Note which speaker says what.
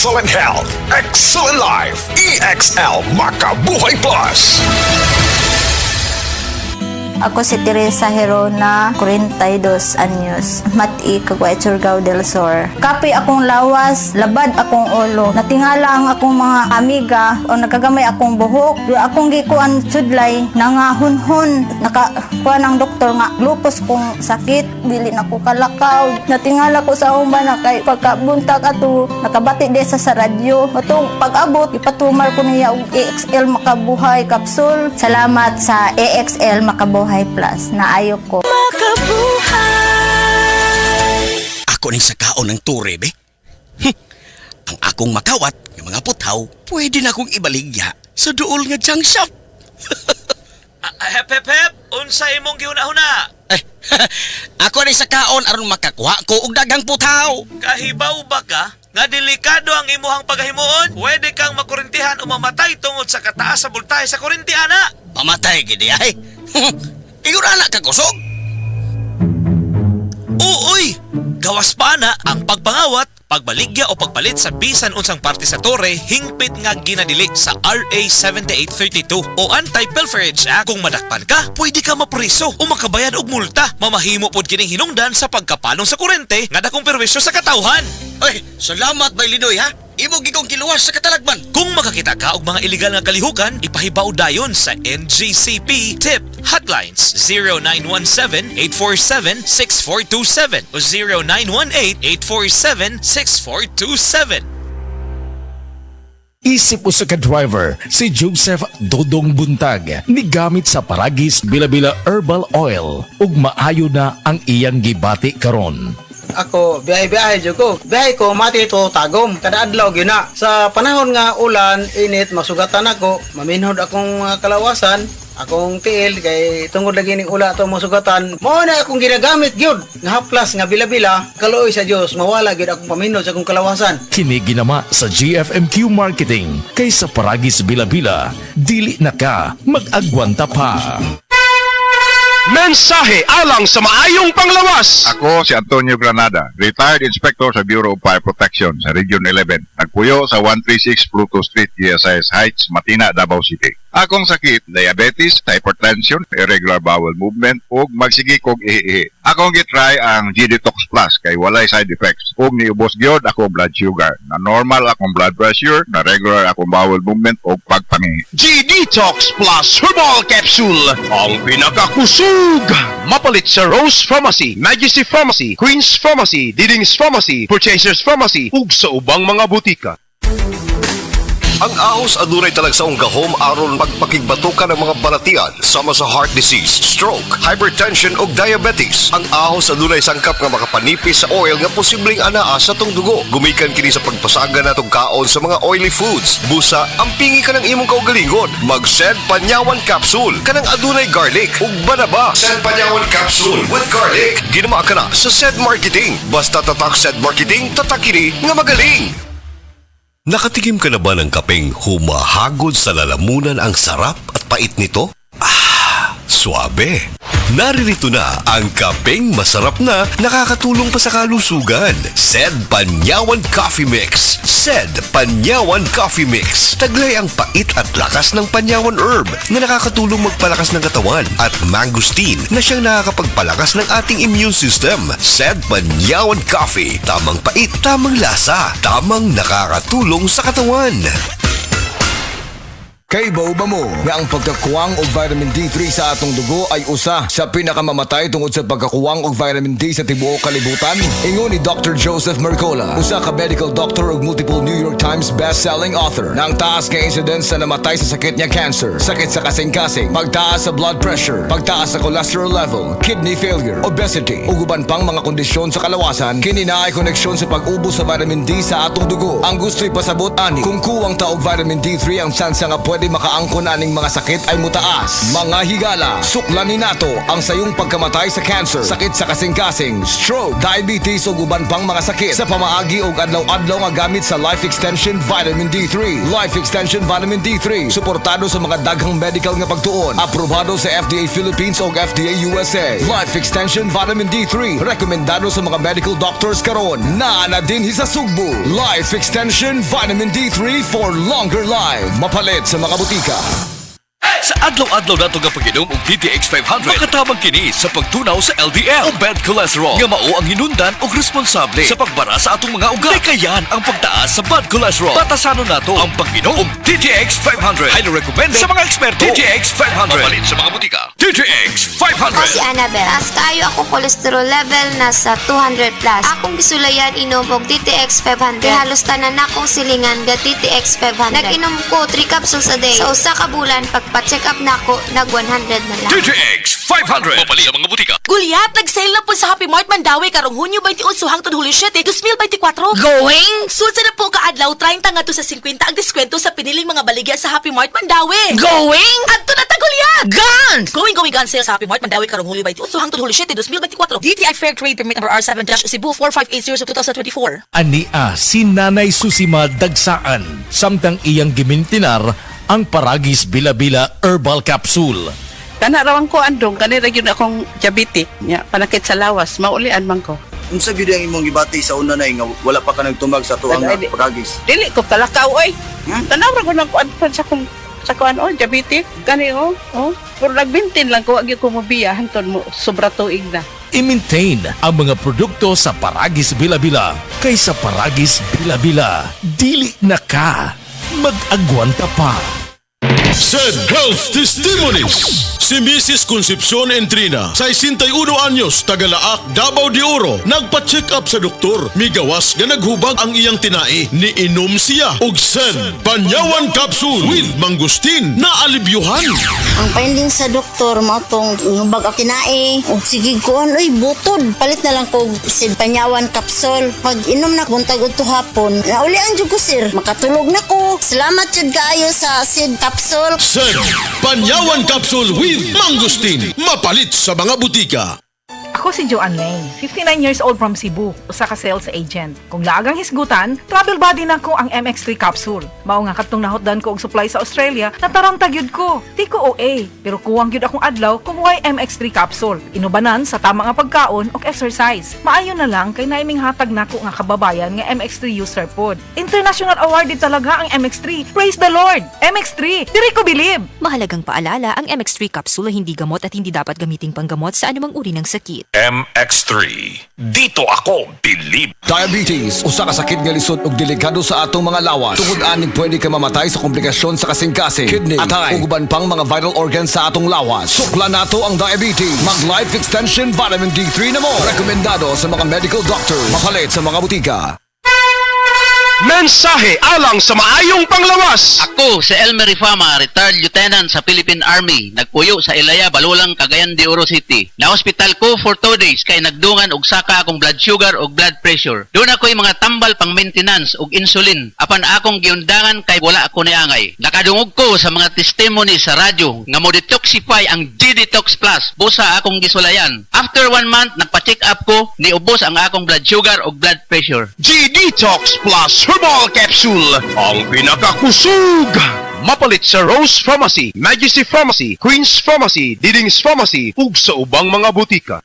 Speaker 1: excellent health, excellent life. EXL Makabuhay Plus.
Speaker 2: Ako si Teresa Herona, 42 anyos, Mati, Caguay, Surigao del Sur. Kapi akong lawas, labad akong ulo. Natingala ang akong mga amiga o nakagamay akong buhok. Akong gikuan sudlay, nangahunhon. Nakakuha ng doktor nga, lupus kong sakit, dili na ko kalakaw. Natingala ko sa umba na kay pagkabuntag ato, nakabati desa sa radyo. Matong pag-abot, ipatumar ko niya og EXL Makabuhay Capsule. Salamat sa EXL Makabuhay Plus na ayo ko.
Speaker 3: Makabuhay! Ako ning sakaon ng ture, be. Ang akong makawat ng mga putaw, pwede na akong ibaligya sa duol nga junk shop.
Speaker 4: Hep, hep, hep! Unsa imong gihuna-huna?
Speaker 3: Ako ning sakaon aron makakuha ko og dagang putaw.
Speaker 4: Kahibaw ba ka? Nga delikado ang imuhang paghimuon? Pwede kang makurintihan o mamatay tungod sa kataas sa bultahe sa kurinti, ana!
Speaker 3: Pamatay gidi ay. Ingon anak ka kusog.
Speaker 4: Uy! Gawas pa na ang pagpangawat, pagbaligya o pagpalit sa bisan unsang parte sa tore hingpit nga ginadili sa RA 7832 o Anti-Pilferage Act. Kung madakpan ka, pwede ka mapriso o makabayad og multa. Mamahimo pod kining hinungdan sa pagkapalong sa kurente nga dakong perwisyo sa katawhan.
Speaker 3: Ay, salamat bay Linoy ha. Imo gikong kiluwas sa katalagman.
Speaker 4: Kung makakita ka og mga illegal nga kalihukan, ipahibaw dayon sa NGCP TIP hotlines 0917-847-6427 o 0918-847-6427.
Speaker 1: Isip usa ka driver, si Joseph Dodong Buntag, nigamit sa Paragis Bila-Bila Herbal Oil ug maayo na ang iyang gibati karon.
Speaker 5: Ako, biyahe-biyahe dyan ko. Biyahe ko, mati ito tagom. Kada adlaw yun na. Sa panahon nga ulan, init, masugatan ako. Maminhod akong kalawasan. Akong tiil, kay tungod lagi ning ula ito masugatan. Mao na akong ginagamit yun. Nga haplas, nga bila-bila. Kaluoy sa Diyos, mawala yun akong paminhod sa akong kalawasan.
Speaker 1: Kini ginama sa GFMQ Marketing. Kaysa Paragis Bila-Bila, dili na ka mag-agwanta pa.
Speaker 6: Mensahe alang sa maayong panglawas.
Speaker 7: Ako si Antonio Granada, retired inspector sa Bureau of Fire Protection sa Region 11. Nagpuyo sa 136 Pluto Street, GSIS Heights, Matina, Davao City. Akong sakit, diabetes, hypertension, irregular bowel movement, ug magsigi kog ihi-ihi. Akong gitry ang G-Detox Plus kay walay side effects. Ug niubos gyud ako blood sugar. Na normal akong blood pressure, na regular akong bowel movement ug pagpangihi.
Speaker 6: G-Detox Plus Herbal Capsule. Ang pinakakusog. Mapalit sa Rose Pharmacy, Majesty Pharmacy, Queen's Pharmacy, Diding's Pharmacy, Purchasers Pharmacy, ug sa ubang mga butika.
Speaker 8: Ang ahos adunay talagsaong gahom aron pagpakigbatukan ng mga balatian sama sa heart disease, stroke, hypertension ug diabetes. Ang ahos adunay sangkap nga makapanipis sa oil nga posibleng anaa sa tong dugo. Gumikan kini sa pagpasaga natong kaon sa mga oily foods. Busa, ampingi ka ng imong kaugalingon. Mag-Sed Panyawan Capsule kanang adunay garlic ug banaba. Sed Panyawan Capsule with garlic. Ginama ka na sa Sed Marketing. Basta tatak Sed Marketing, tatak kini nga magaling. Nakatikim ka na ba ng kapeng humahagod sa lalamunan ang sarap at pait nito? Suabe! Naririto na ang kapeng masarap na nakakatulong pa sa kalusugan. Sed Panyawan Coffee Mix. Sed Panyawan Coffee Mix. Taglay ang pait at lakas ng panyawan herb na nakakatulong magpalakas ng katawan at mangosteen na siyang nakakapagpalakas ng ating immune system. Sed Panyawan Coffee. Tamang pait, tamang lasa, tamang nakakatulong sa katawan.
Speaker 9: Kay ba mo nga ang pagkakuwang og vitamin D3 sa atong dugo ay usa sa pinakamamatay tungod sa pagkakuwang og vitamin D sa tibuok kalibutan? Ingon ni Dr. Joseph Mercola, usa ka medical doctor ug multiple New York Times best-selling author, na ang taas nga incidence sa namatay sa sakit niya cancer, sakit sa kasing-kasing, pagtaas sa blood pressure, pagtaas sa cholesterol level, kidney failure, obesity, ug uban pang mga kondisyon sa kalawasan, kini naay koneksyon sa pag-ubos sa vitamin D sa atong dugo. Ang gusto'y pasabot ani, kung kuwang ta og vitamin D3 ang tsansa nga pwede pwede makaangkon aning mga sakit ay mutaas. Mga higala, suklanin nato ang sayong pagkamatay sa cancer, sakit sa kasing-kasing, stroke, diabetes ug uban pang mga sakit sa pamaagi ug adlaw-adlaw nga gamit sa Life Extension Vitamin D3. Life Extension Vitamin D3 suportado sa mga daghang medical nga pagtuon, aprobado sa FDA Philippines ug FDA USA. Life Extension Vitamin D3 rekomendado sa mga medical doctors karon. Naa na din sa Sugbo. Life Extension Vitamin D3 for longer life. Mapalit sa mga butika.
Speaker 10: Sa adlaw-adlaw nato nga pag-inom og DTX 500, makatabang kini sa pagtunaw sa LDL o bad cholesterol nga mao ang hinundan og responsable sa pagbara sa atong mga ugat. Kayan ang pagtaas sa bad cholesterol. Batasanon nato ang pag-inom og DTX 500. Highly recommended sa mga eksperto. DTX 500. Mapalit sa mga butika. DTX 500.
Speaker 11: Ako si Annabel. As kayo ako cholesterol level nasa 200 plus. Akong gisulayan inom og DTX 500. Halos tanan akong silingan ga DTX 500. Nag-inom ko 3 capsules a day. Sa usa ka bulan pagpa-check up nako nag 100 na lang.
Speaker 10: DTX 500. Mapalit sa mga butika.
Speaker 12: Gulyat, nag-sale na po sa Happy Mart Mandawi karong Hunyo 28 hangtod Hulyo 7, 2024.
Speaker 11: Going?
Speaker 12: Sulsa na po kaadlaw 30 nga to sa 50 ang diskwento sa piniling mga baligya sa Happy Mart Mandawi.
Speaker 11: Going?
Speaker 12: Adto na ta Gulyat.
Speaker 11: Gone!
Speaker 12: Going gun sale sa Happy Mart Mandawi karong Hulyo 28 hangtod Hulyo 7, 2024. DTI Fair Trade Permit number R7-Cebu 4580 2024.
Speaker 1: Ania si Nanay Susima Dagsaan samtang iyang gimintinar ang Paragis Bila-Bila Herbal Capsule.
Speaker 13: Kana rawang ko andong kanira gyud akong diabetic nya panakit sa lawas maulian man ko.
Speaker 14: Unsa gyud ang imong gibati sa una nay nga wala pa ka nagtumag sa tuang Paragis?
Speaker 13: Dili ko talakaw oy. Tanaw ra ko nang kuan sa kuan diabetic kani pero nagbintin lang ko agi ko mobiya hangtod mo sobra tuig na.
Speaker 1: I-maintain ang mga produkto sa Paragis Bila-Bila kaysa Paragis Bila-Bila. Dili na ka. Mag-agwanta pa.
Speaker 15: Said Health Testimonies. Si Mrs. Concepcion Entrina, 61 anyos, Tagalaak, Davao de Oro, nagpa-check up sa doktor. Migawas nga naghubag ang iyang tinai. Niinom siya og Sen Panyawan Capsule with Mangustin na alibyuhan.
Speaker 2: Ang finding sa doktor mo tong bag ang kinae o sige ko oy butod palit na lang ko sid Panyawan Capsule. Pag inom na buntag udto hapon naulian jud ko sir makatulog na ko. Salamat jud kaayo sa sid capsule.
Speaker 15: Sen Panyawan Capsule with Mangustin, mapalit sa mga butika.
Speaker 16: Ako si Joanne Lane, 59 years old from Cebu, usa ka sales agent. Kung laagang hisgutan, travel buddy na ko ang MX3 capsule. Mao nga katong nahotdan ko og supply sa Australia, nataranta gyud ko. Di ko OA, pero kuwang gyud akong adlaw kung why MX3 capsule. Inubanan sa tama nga pagkaon og exercise. Maayo na lang kay naiming hatag nako nga kababayan nga MX3 user pod. International awarded talaga ang MX3. Praise the Lord! MX3, diri ko bilib.
Speaker 17: Mahalagang paalala, ang MX3 capsule hindi gamot at hindi dapat gamiting panggamot sa anumang uri ng sakit.
Speaker 10: MX3. Dito ako bilib.
Speaker 9: Diabetes, usa ka sakit nga lisod ug delikado sa atong mga lawas. Tungod aning pwede ka mamatay sa komplikasyon sa kasing-kasing, kidney, atay, ug uban pang mga vital organs sa atong lawas. Sukla nato ang diabetes. Mag Life Extension Vitamin D3 na mo. Rekomendado sa mga medical doctors. Mapalit sa mga butika.
Speaker 6: Mensahe alang sa maayong panglawas.
Speaker 18: Ako si Elmer Rifama, retired lieutenant sa Philippine Army. Nagpuyo sa Ilaya, Balulang, Cagayan de Oro City. Na-hospital ko for 2 days kay nagdungan og saka akong blood sugar og blood pressure. Doon ako'y mga tambal pang maintenance og insulin. Apan akong giundangan kay wala ako niangay. Nakadungog ko sa mga testimony sa radyo nga mo detoxify ang G-Detox Plus. Busa akong gisulayan. After 1 month, nagpa-check up ko, niubos ang akong blood sugar og blood pressure.
Speaker 6: G-Detox Plus Herbal Capsule, ang pinakakusog. Mapalit sa Rose Pharmacy, Majesty Pharmacy, Queen's Pharmacy, Diding's Pharmacy, ug sa ubang mga butika.